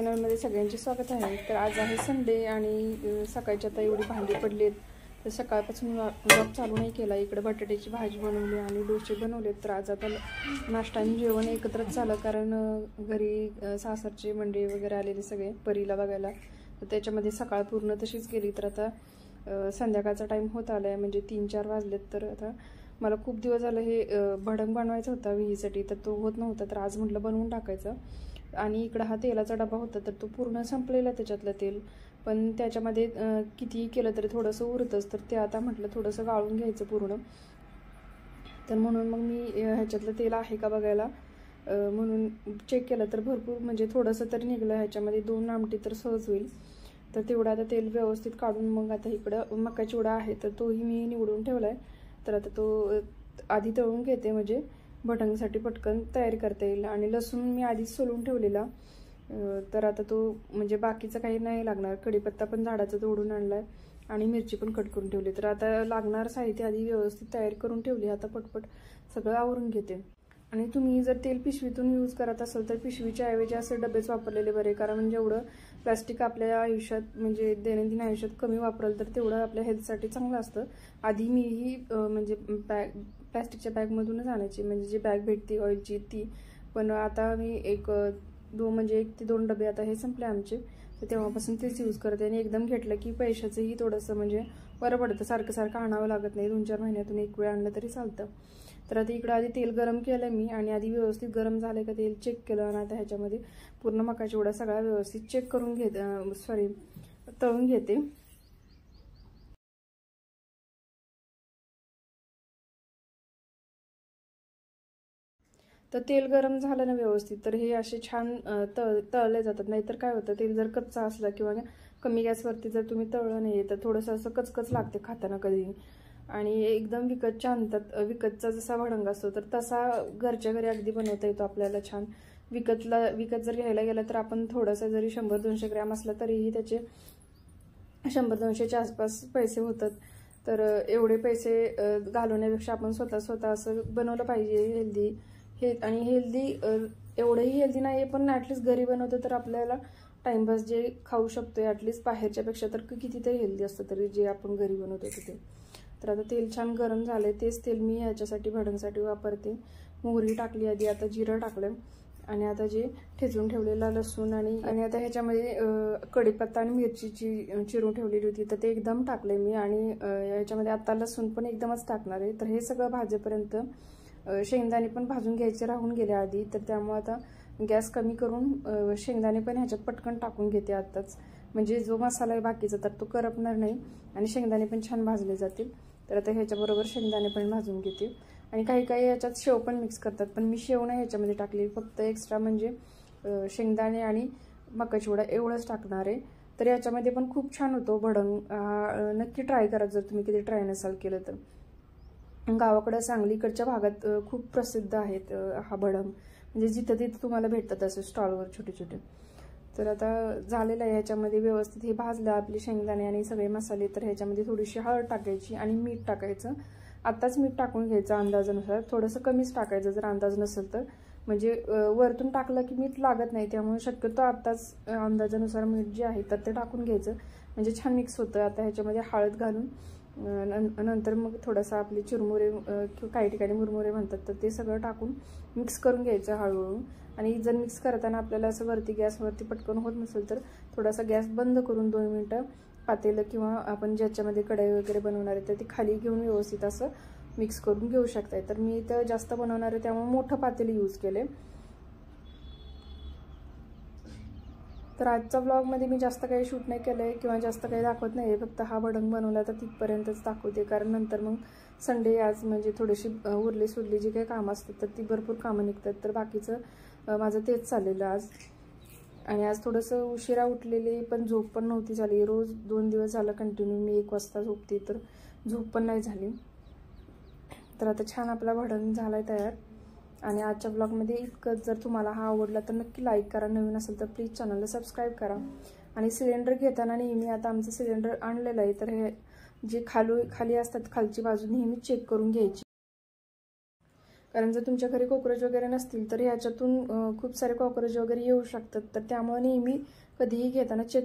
चॅनलमध्ये सगळ्यांचे स्वागत आहे। तर आज आहे संडे आणि सकाळची आता एवढी भांडी पडलीत तर सकाळपासून व्लॉग चालू नाही केला। इकडे बटाट्याची भाजी बनवली आणि डोसे बनवले। तर आज आता नाश्ता आणि जेवण एकत्रच झालं कारण घरी सासरचे मंडळी वगैरे आलेले सगळे परीला बघायला, तर त्याच्यामध्ये सकाळ पूर्ण तशीच गेली। तर आता संध्याकाळचा टाइम होत आलाय, म्हणजे 3-4 वाजलेत। तर आता मला खूप दिवस झाले हे भडंग बनवायचा होता विहीसाठी, तर तो होत नव्हता, तर आज म्हटलं बनवून टाकायचं। आणि इकडे हा तेलाचा डबा होता तर तो पूर्ण संपलेला त्याच्यातलं तेल, पण त्याच्यामध्ये कितीही केलं तरी थोडंसं उरतंच, तर ते आता म्हटलं थोडंसं गाळून घ्यायचं पूर्ण। तर म्हणून मग मी ह्याच्यातलं तेल आहे का बघायला म्हणून चेक केलं, तर भरपूर म्हणजे थोडंसं तरी निघलं। ह्याच्यामध्ये 2 आमटी तर सहज होईल, तर तेवढं आता तेल व्यवस्थित काढून मग आता इकडं मका चिवडा आहे तर तोही मी निवडून ठेवला आहे। तर आता तो आधी तळून घेते, म्हणजे भडंगसाठी पटकन तयारी करता येईल। आणि लसूण मी आधीच सोलून ठेवलेला, तर आता तो म्हणजे बाकीचं काही नाही लागणार। कढीपत्ता पण झाडाचा तोडून आणलाय आणि मिरची पण कट करून ठेवली। तर आता लागणार साहित्य आधी व्यवस्थित तयारी करून ठेवली, आता पटपट सगळं आवरून घेते। आणि तुम्ही जर तेल पिशवीतून यूज करत असाल तर पिशवीच्या ऐवजी असे डबेच वापरलेले बरे, कारण म्हणजे जेवढं प्लास्टिक आपल्या आयुष्यात म्हणजे दैनंदिन आयुष्यात कमी वापरलं तर तेवढं आपल्या हेल्थसाठी चांगलं असतं। आधी मीही म्हणजे प्लास्टिकच्या बॅगमधूनच आणायची, म्हणजे जी बॅग भेटते ऑइलची ती, पण आता मी 1 ते 2 डबे आता हे संपले आमचे, तर तेव्हापासून तेच यूज करते। आणि एकदम घेतलं की पैशाचंही थोडंसं म्हणजे बरं पडतं, सारखं सारखं आणावं लागत नाही, 2-4 महिन्यातून 1 वेळ आणलं तरी चालतं। तर आता इकडं आधी तेल गरम केलं मी आणि आधी व्यवस्थित गरम झालं का तेल चेक केलं, आणि आता ह्याच्यामध्ये पूर्ण मका चिवडा सगळा व्यवस्थित चेक करून तळून घेते। तर तेल गरम झालं ना व्यवस्थित, तर हे असे छान तळले जातात। नाहीतर काय होतं, तेल जर कच्चा असला किंवा कमी गॅसवरती जर तुम्ही तळलं नाही तर थोडंसं असं कचकच लागते खाताना कधी। आणि एकदम विकतच्या आणतात, विकतचा जसा भडंग असतो तर तसा घरच्या घरी अगदी बनवता येतो आपल्याला छान। विकत जर घ्यायला गेलं तर आपण थोडासा जरी 100-200 ग्रॅम असला तरीही त्याचे 100-200च्या आसपास पैसे होतात। तर एवढे पैसे घालवण्यापेक्षा आपण स्वतः असं बनवलं पाहिजे हेल्दी। आणि हेल्दी एवढंही हेल्दी नाही आहे, पण ॲटलिस्ट घरी बनवतो तर आपल्याला टाइमपास जे खाऊ शकतोय, ॲटलिस्ट बाहेरच्यापेक्षा तर कितीतरी हेल्दी असतं तरी जे आपण घरी बनवतो तिथे। तर आता तेल छान गरम झाले, तेच तेल मी ह्याच्यासाठी भडंगसाठी वापरते। मोहरी टाकली आधी, आता जिरं टाकलं आणि आता जे ठेचून ठेवलेला लसूण आणि आता ह्याच्यामध्ये कढीपत्ता आणि मिरचीची चिरून ठेवलेली होती तर ते एकदम टाकले मी। आणि ह्याच्यामध्ये आता लसूण पण एकदमच टाकणार आहे। तर हे सगळं भाजेपर्यंत शेंगदाणे पण भाजून घ्यायचे राहून गेले आधी, तर त्यामुळे आता गॅस कमी करून शेंगदाणे पण ह्याच्यात पटकन टाकून घेते आताच, म्हणजे जो मसाला आहे बाकीचा तर तो करपणार नाही आणि शेंगदाणे पण छान भाजले जातील। तर आता ह्याच्याबरोबर शेंगदाणे पण भाजून घेते। आणि काही याच्यात शेव पण मिक्स करतात, पण मी शेव नाही ह्याच्यामध्ये टाकली, फक्त एक्स्ट्रा म्हणजे शेंगदाणे आणि मका चिवडा एवढंच टाकणार आहे। तर याच्यामध्ये पण खूप छान होतो भडंग, नक्की ट्राय करा जर तुम्ही कधी ट्राय नसाल केलं तर। गावाकडे सांगलीकडच्या भागात खूप प्रसिद्ध आहेत हा भडंग, म्हणजे जिथं तिथं तुम्हाला भेटतात असे स्टॉलवर छोटे छोटे। तर आता झालेलं आहे, ह्याच्यामध्ये व्यवस्थित हे भाजलं आपले शेंगदाणे आणि सगळे मसाले। तर ह्याच्यामध्ये थोडीशी हळद टाकायची आणि मीठ टाकायचं, आत्ताच मीठ टाकून घ्यायचं अंदाजानुसार, थोडंसं कमीच टाकायचं जर अंदाज नसेल तर, म्हणजे वरतून टाकलं की मीठ लागत नाही, त्यामुळे शक्यतो आत्ताच अंदाजानुसार मीठ जे आहे तर ते टाकून घ्यायचं, म्हणजे छान मिक्स होतं। आता ह्याच्यामध्ये हळद घालून नंतर मग थोडासा आपले चिरमुरे किंवा काही ठिकाणी मुरमुरे म्हणतात, तर ते सगळं टाकून मिक्स करून घ्यायचं हळूहळू। आणि जर मिक्स करताना आपल्याला असं गॅसवरती पटकन होत नसेल तर थोडासा गॅस बंद करून 2 मिनिटं पातेलं किंवा आपण ज्याच्यामध्ये कढई वगैरे बनवणार आहे तर ती खाली घेऊन व्यवस्थित असं मिक्स करून घेऊ शकताय। तर मी इथं जास्त बनवणार आहे त्यामुळे मोठं पातेलं यूज केले। तर आजच्या व्लॉगमध्ये मी जास्त काही शूट नाही केलं आहे किंवा जास्त काही दाखवत नाही आहे, फक्त हा भडंग बनवला तर तिथपर्यंतच दाखवते, कारण नंतर मग संडे आज म्हणजे थोडीशी उरली सुरली जी काही कामं असतात तर ती भरपूर कामं निघतात, तर बाकीचं माझं तेच चाललेलं आज। आणि आज थोडंसं उशिरा उठलेली, पण झोप पण नव्हती झाली। रोज 2 दिवस झालं कंटिन्यू मी 1 वाजता झोपते, तर झोप पण नाही झाली। तर आता छान आपला भडंग झाला आहे तयार। आणि आजच्या ब्लॉगमध्ये इतकंच। जर तुम्हाला हा आवडला तर नक्की लाईक करा, नवीन असेल तर प्लीज चॅनलला सबस्क्राईब करा। आणि सिलेंडर घेताना नेहमी, आता आमचं सिलेंडर आणलेलं आहे तर हे जे खाली असतात खालची बाजू नेहमी चेक करून घ्यायची, कारण जर तुमच्या घरी कॉकरोच वगैरे नसतील तर ह्याच्यातून खूप सारे कॉकरोच वगैरे येऊ शकतात. तर त्यामुळे नेहमी कधीही घेताना चेक